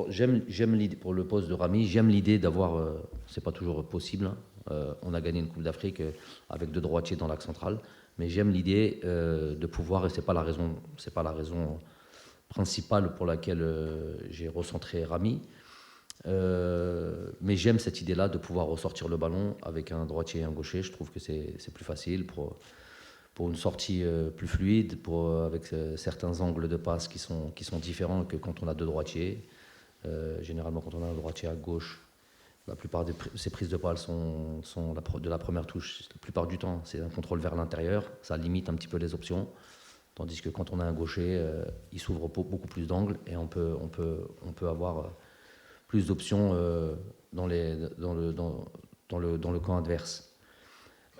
j'aime l'idée pour le poste de Rami. J'aime l'idée d'avoir. C'est pas toujours possible, hein. On a gagné une Coupe d'Afrique avec deux droitiers dans l'axe central, mais j'aime l'idée de pouvoir. Et c'est pas la raison principale pour laquelle j'ai recentré Rami. Mais j'aime cette idée-là de pouvoir ressortir le ballon avec un droitier et un gaucher. Je trouve que c'est plus facile pour une sortie plus fluide, avec certains angles de passe qui sont différents que quand on a deux droitiers. Généralement, quand on a un droitier à gauche, la plupart de ces prises de balles sont de la première touche. La plupart du temps, c'est un contrôle vers l'intérieur. Ça limite un petit peu les options. Tandis que quand on a un gaucher, il s'ouvre beaucoup plus d'angles et on peut avoir plus d'options dans le camp adverse.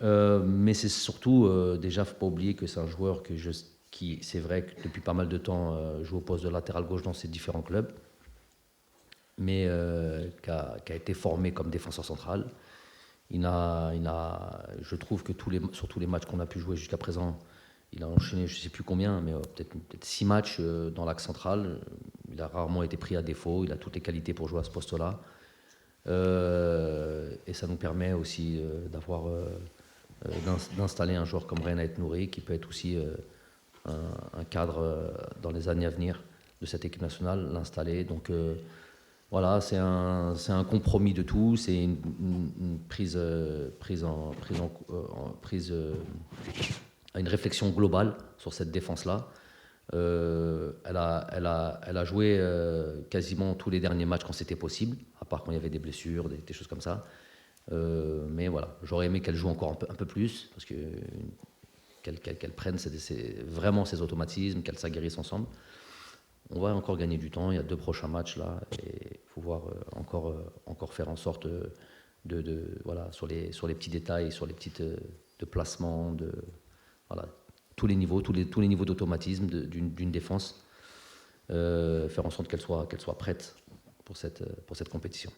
Mais c'est surtout, déjà, il ne faut pas oublier que c'est un joueur qui, c'est vrai que depuis pas mal de temps, joue au poste de latéral gauche dans ses différents clubs, mais qui a été formé comme défenseur central. Je trouve que sur tous les matchs qu'on a pu jouer jusqu'à présent, il a enchaîné, je ne sais plus combien, mais peut-être 6 matchs dans l'axe central. Il a rarement été pris à défaut. Il a toutes les qualités pour jouer à ce poste-là. Et ça nous permet aussi d'installer un joueur comme Reina Nouri, qui peut être aussi un cadre dans les années à venir de cette équipe nationale, l'installer. Donc voilà, c'est un compromis de tout. C'est une une réflexion globale sur cette défense-là. Elle a joué quasiment tous les derniers matchs quand c'était possible, à part quand il y avait des blessures, des choses comme ça. Mais voilà, j'aurais aimé qu'elle joue encore un peu plus, parce que qu'elle prenne vraiment ses automatismes, qu'elle s'aguerrisse ensemble. On va encore gagner du temps, il y a 2 prochains matchs là, et pouvoir encore faire en sorte voilà, sur les petits détails, sur les petites de placement, voilà, tous les niveaux, tous les niveaux d'automatisme d'une défense, faire en sorte qu'elle soit prête pour cette compétition.